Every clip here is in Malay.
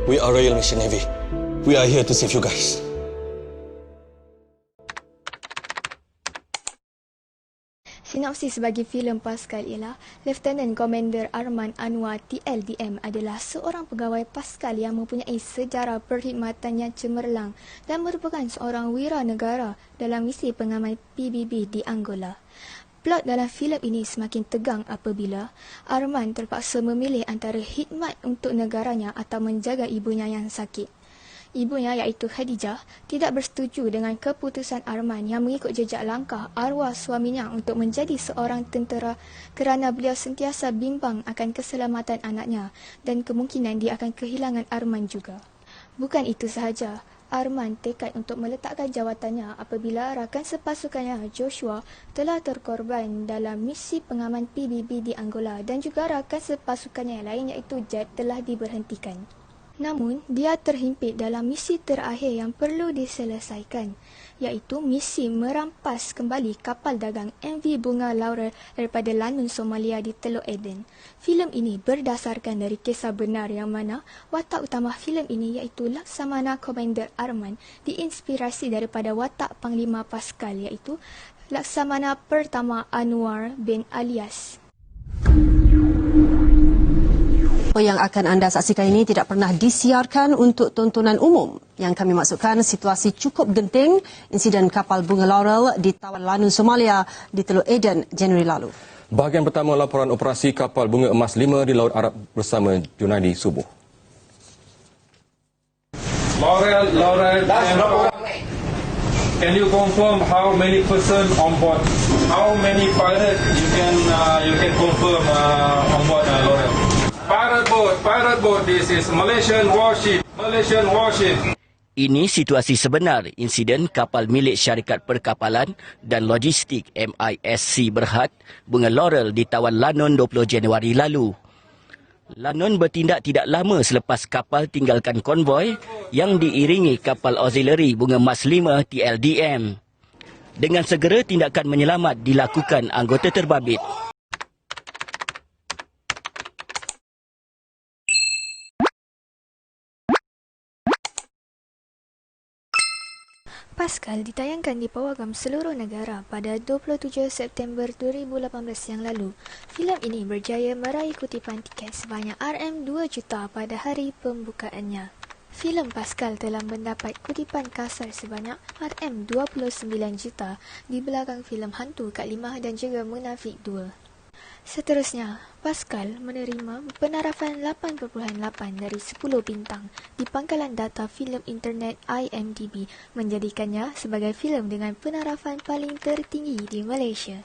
We are Royal Malaysian Navy. We are here to save you guys. Sinopsis bagi filem Pascal ialah Lieutenant Commander Arman Anwar TLDM adalah seorang pegawai Pascal yang mempunyai sejarah perkhidmatan yang cemerlang dan merupakan seorang wiranegara dalam misi pengaman PBB di Angola. Plot dalam filem ini semakin tegang apabila Arman terpaksa memilih antara khidmat untuk negaranya atau menjaga ibunya yang sakit. Ibunya iaitu Khadijah tidak bersetuju dengan keputusan Arman yang mengikut jejak langkah arwah suaminya untuk menjadi seorang tentera kerana beliau sentiasa bimbang akan keselamatan anaknya dan kemungkinan dia akan kehilangan Arman juga. Bukan itu sahaja, Arman tekad untuk meletakkan jawatannya apabila rakan sepasukannya Joshua telah terkorban dalam misi pengaman PBB di Angola dan juga rakan sepasukannya lain iaitu Jad telah diberhentikan. Namun, dia terhimpit dalam misi terakhir yang perlu diselesaikan, iaitu misi merampas kembali kapal dagang MV Bunga Laurel daripada Lanun Somalia di Teluk Aden. Filem ini berdasarkan dari kisah benar yang mana watak utama filem ini iaitu Laksamana Commander Arman diinspirasi daripada watak Panglima Pascal iaitu Laksamana Pertama Anwar bin Alias. Yang akan anda saksikan ini tidak pernah disiarkan untuk tontonan umum. Yang kami maksudkan situasi cukup genting insiden kapal Bunga Laurel di Tawan Lanun Somalia di Teluk Aden Januari lalu. Bahagian pertama laporan operasi kapal Bunga Emas 5 di Laut Arab bersama Junaidi Subuh. Laurel, can you confirm how many person on board? How many pilot you can confirm on board Laurel? Pirate boat, this is Malaysian warship. Ini situasi sebenar insiden kapal milik syarikat perkapalan dan logistik MISC Berhad Bunga Laurel di Tawan Lanun 20 Januari lalu. Lanun bertindak tidak lama selepas kapal tinggalkan konvoi yang diiringi kapal auxiliary Bunga Emas 5 TLDM. Dengan segera tindakan menyelamat dilakukan anggota terbabit. Pascal ditayangkan di pawagam seluruh negara pada 27 September 2018 yang lalu. Filem ini berjaya meraih kutipan tiket sebanyak RM2 juta pada hari pembukaannya. Filem Pascal telah mendapat kutipan kasar sebanyak RM29 juta di belakang filem Hantu Kak Limah dan juga Munafik 2. Seterusnya, Pascal menerima penarafan 8.8 dari 10 bintang di pangkalan data filem internet IMDb, menjadikannya sebagai filem dengan penarafan paling tertinggi di Malaysia.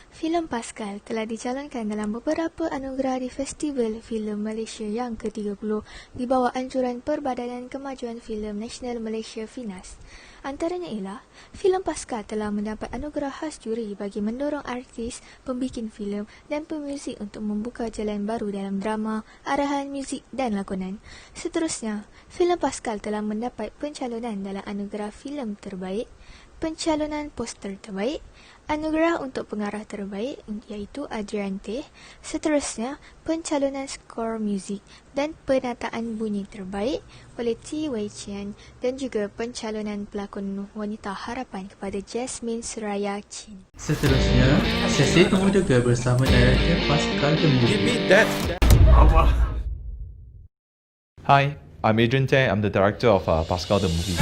Filem Pascal telah dicalonkan dalam beberapa anugerah di Festival Filem Malaysia yang ke-30 di bawah anjuran Perbadanan Kemajuan Filem Nasional Malaysia FINAS. Antaranya ialah, filem Pascal telah mendapat anugerah khas juri bagi mendorong artis, pembikin filem dan pemuzik untuk membuka jalan baru dalam drama, arahan muzik dan lakonan. Seterusnya, filem Pascal telah mendapat pencalonan dalam anugerah filem terbaik, pencalonan poster terbaik, anugerah untuk pengarah terbaik iaitu Adriante, seterusnya pencalonan skor muzik dan penataan bunyi terbaik oleh T. Wei Chian dan juga pencalonan pelakon wanita harapan kepada Jasmine Suraya Chin. Seterusnya, sesi temu juga bersama director Pascal The Movie. Hi, I'm Adrian Tay. I'm the director of Pascal The Movie.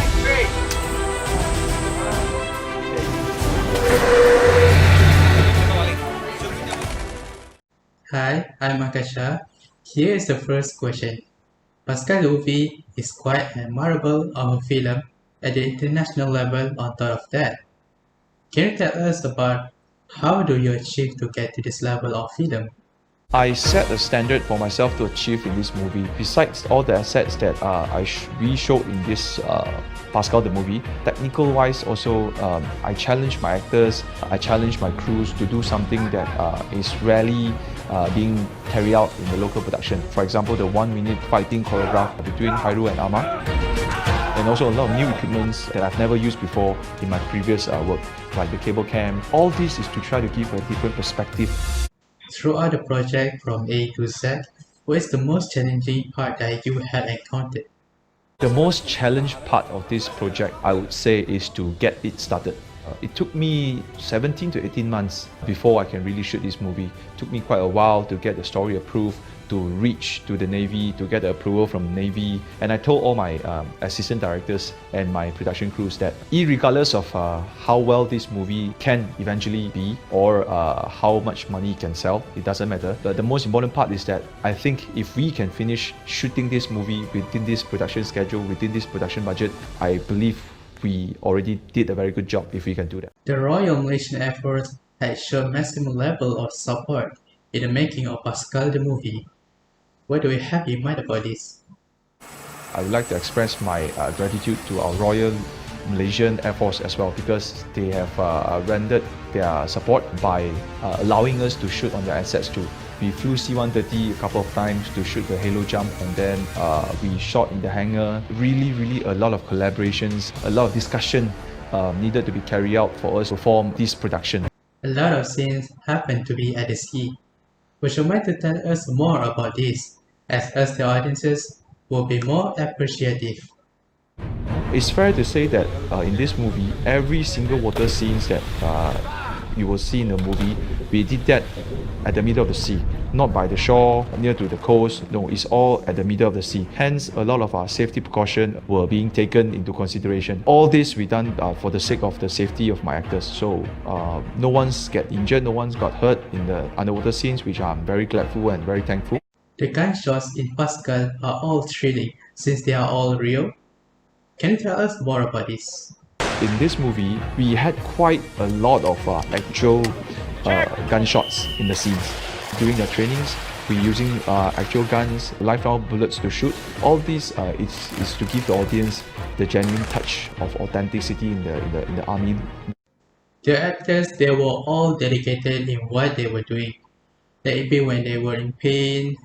Hi, I'm Akasha. Here is the first question. Pascal The Movie is quite memorable of a film at the international level. On top of that, can you tell us about how do you achieve to get to this level of film? I set a standard for myself to achieve in this movie. Besides all the assets that we showed in this Pascal The Movie, technical-wise also, I challenge my actors, I challenge my crews to do something that is rarely being carried out in the local production. For example, the 1-minute fighting choreograph between Hairu and Amar. And also a lot of new equipments that I've never used before in my previous work, like the cable cam. All this is to try to give a different perspective. Throughout the project from A to Z, What is the most challenging part that you have encountered? The most challenging part of this project, I would say, is to get it started. It took me 17 to 18 months before I can really shoot this movie. It took me quite a while to get the story approved, to reach to the Navy, to get the approval from the Navy. And I told all my assistant directors and my production crews that irregardless of how well this movie can eventually be or how much money it can sell, it doesn't matter. But the most important part is that I think if we can finish shooting this movie within this production schedule, within this production budget, I believe we already did a very good job if we can do that. The Royal Malaysian Air Force has shown maximum level of support in the making of Pascal the movie. What do you have in mind about this? I would like to express my gratitude to our Royal Malaysian Air Force as well, because they have rendered their support by allowing us to shoot on their assets too. We flew C-130 a couple of times to shoot the halo jump, and then we shot in the hangar. Really a lot of collaborations, a lot of discussion needed to be carried out for us to form this production. A lot of scenes happen to be at the sea. Would you mind to tell us more about this, as us the audiences will be more appreciative? It's fair to say that in this movie, every single water scenes that you will see in the movie, we did that at the middle of the sea, not by the shore, near to the coast. No, it's all at the middle of the sea. Hence, a lot of our safety precautions were being taken into consideration. All this we done for the sake of the safety of my actors. So no one's get injured, no one's got hurt in the underwater scenes, which I'm very grateful and very thankful. The gunshots in Pascal are all thrilling since they are all real. Can you tell us more about this? In this movie, we had quite a lot of actual gunshots in the scenes. During the trainings, we're using actual guns, live round bullets to shoot. All this is to give the audience the genuine touch of authenticity in the army. The actors, they were all dedicated in what they were doing. That even when they were in pain,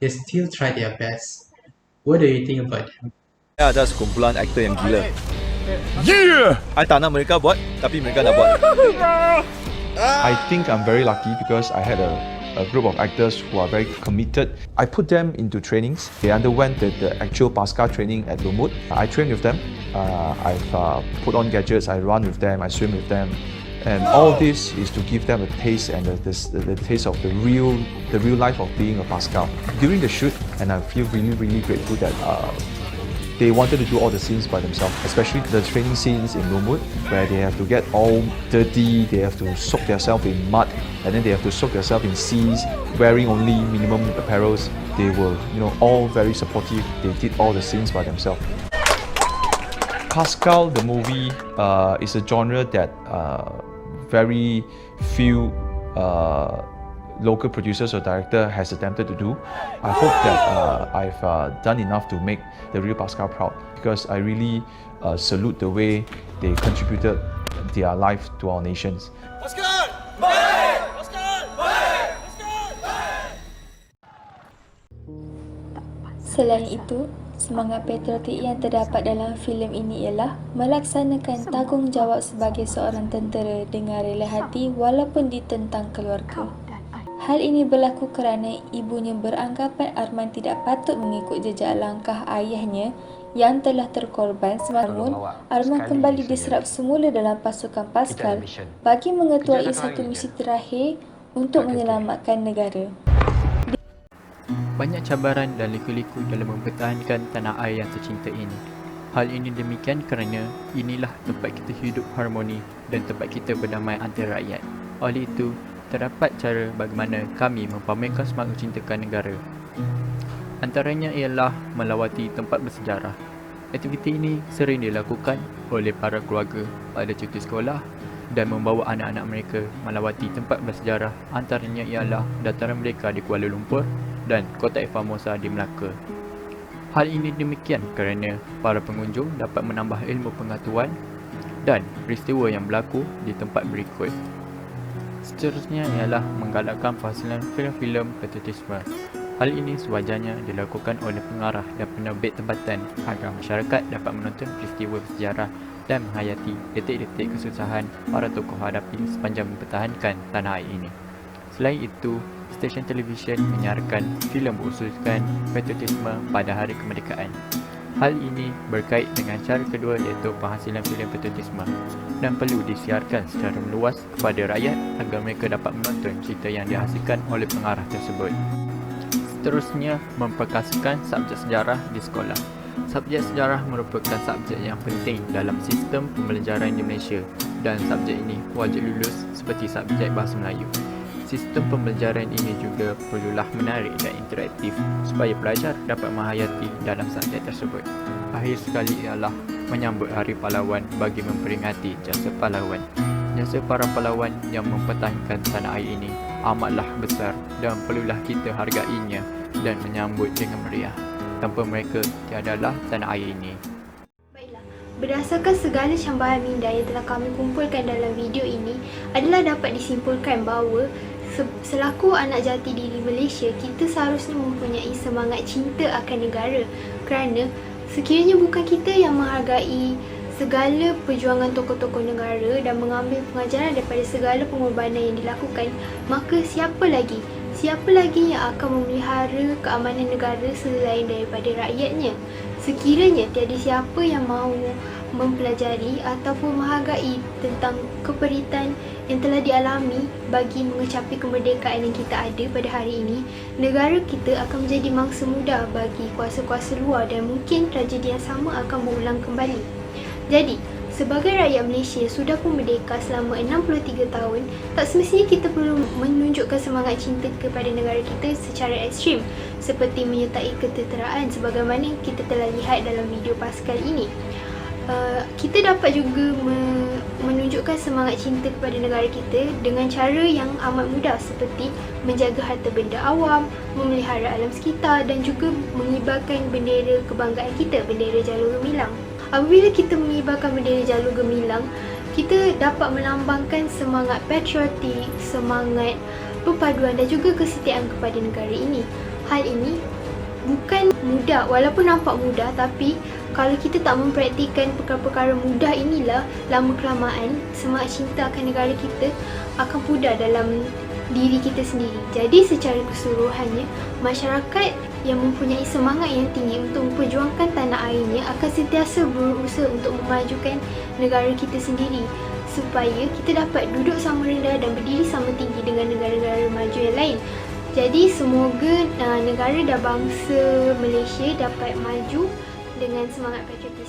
they still tried their best. What do you think about them? Saya ada sekumpulan aktor yang gila. Yeah! I tak nak mereka buat, tapi mereka nak buat. I think I'm very lucky because I had a group of actors who are very committed. I put them into trainings. They underwent the actual Pascal training at Lumut. I trained with them. I've put on gadgets, I run with them, I swim with them. And all this is to give them a taste and the taste of the real life of being a Pascal. During the shoot, and I feel really grateful that they wanted to do all the scenes by themselves, especially the training scenes in Lumut, where they have to get all dirty, they have to soak themselves in mud, and then they have to soak themselves in seas, wearing only minimum apparels. They were, all very supportive. They did all the scenes by themselves. Pascal, the movie, is a genre that very few local producers or director has attempted to do. I hope that I've done enough to make the real Pascal proud, because I really salute the way they contributed their life to our nations. Pascal! Baik! Pascal! Baik! Pascal! Baik! Selain itu, semangat patriotik yang terdapat dalam filem ini ialah melaksanakan tanggungjawab sebagai seorang tentera dengan rela hati walaupun ditentang keluarga. Hal ini berlaku kerana ibunya beranggapan Arman tidak patut mengikut jejak langkah ayahnya yang telah terkorban. Namun, Arman kembali diserap semula dalam pasukan Pascal bagi mengetuai satu misi terakhir untuk menyelamatkan negara. Banyak cabaran dan liku-liku dalam mempertahankan tanah air yang tercinta ini. Hal ini demikian kerana inilah tempat kita hidup harmoni dan tempat kita berdamai antara rakyat. Oleh itu, terdapat cara bagaimana kami mempamerkan semangat mencintakan negara. Antaranya ialah melawati tempat bersejarah. Aktiviti ini sering dilakukan oleh para keluarga pada cuti sekolah dan membawa anak-anak mereka melawati tempat bersejarah, antaranya ialah dataran merdeka di Kuala Lumpur dan Kotak Formosa di Melaka. Hal ini demikian kerana para pengunjung dapat menambah ilmu pengetahuan dan peristiwa yang berlaku di tempat berikut. Seterusnya ialah menggalakkan fasilan filem-filem patriotisme. Hal ini sewajarnya dilakukan oleh pengarah dan penerbit tempatan agar masyarakat dapat menonton peristiwa bersejarah dan menghayati detik-detik kesusahan para tokoh hadapi sepanjang mempertahankan tanah air ini. Selain itu, stesen televisyen menyiarkan filem berusulkan patriotisme pada hari kemerdekaan. Hal ini berkait dengan cara kedua iaitu penghasilan filem patriotisme dan perlu disiarkan secara meluas kepada rakyat agar mereka dapat menonton cerita yang dihasilkan oleh pengarah tersebut. Seterusnya, memperkasakan subjek sejarah di sekolah. Subjek sejarah merupakan subjek yang penting dalam sistem pembelajaran di Malaysia dan subjek ini wajib lulus seperti subjek Bahasa Melayu. Sistem pembelajaran ini juga perlulah menarik dan interaktif supaya pelajar dapat menghayati dalam subjek tersebut. Akhir sekali ialah menyambut Hari Pahlawan bagi memperingati jasa pahlawan. Jasa para pahlawan yang mempertahankan tanah air ini amatlah besar dan perlulah kita hargainya dan menyambut dengan meriah. Tanpa mereka, tiadalah tanah air ini. Berdasarkan segala cambaran minda yang telah kami kumpulkan dalam video ini adalah dapat disimpulkan bahawa selaku anak jati diri Malaysia, kita seharusnya mempunyai semangat cinta akan negara kerana sekiranya bukan kita yang menghargai segala perjuangan tokoh-tokoh negara dan mengambil pengajaran daripada segala pengorbanan yang dilakukan, maka siapa lagi yang akan memelihara keamanan negara selain daripada rakyatnya? Sekiranya tiada siapa yang mahu mempelajari ataupun menghargai tentang keperitan yang telah dialami bagi mengecapi kemerdekaan yang kita ada pada hari ini, negara kita akan menjadi mangsa muda bagi kuasa-kuasa luar dan mungkin tragedi yang sama akan berulang kembali. Jadi, sebagai rakyat Malaysia sudah pun merdeka selama 63 tahun, tak semestinya kita perlu menunjukkan semangat cinta kepada negara kita secara ekstrim seperti menyertai ketenteraan sebagaimana kita telah lihat dalam video Pascal ini. Kita dapat juga menunjukkan semangat cinta kepada negara kita dengan cara yang amat mudah seperti menjaga harta benda awam, memelihara alam sekitar dan juga mengibarkan bendera kebanggaan kita, bendera Jalur Gemilang. Apabila kita mengibarkan bendera Jalur Gemilang, kita dapat melambangkan semangat patriotik, semangat perpaduan dan juga kesetiaan kepada negara ini. Hal ini bukan mudah, walaupun nampak mudah, tapi kalau kita tak mempraktikkan perkara-perkara mudah inilah, lama-kelamaan semangat cinta akan negara kita akan pudar dalam diri kita sendiri. Jadi secara keseluruhannya, masyarakat yang mempunyai semangat yang tinggi untuk memperjuangkan tanah airnya akan sentiasa berusaha untuk memajukan negara kita sendiri supaya kita dapat duduk sama rendah dan berdiri sama tinggi dengan negara-negara maju yang lain. Jadi semoga negara dan bangsa Malaysia dapat maju dengan semangat patriotik.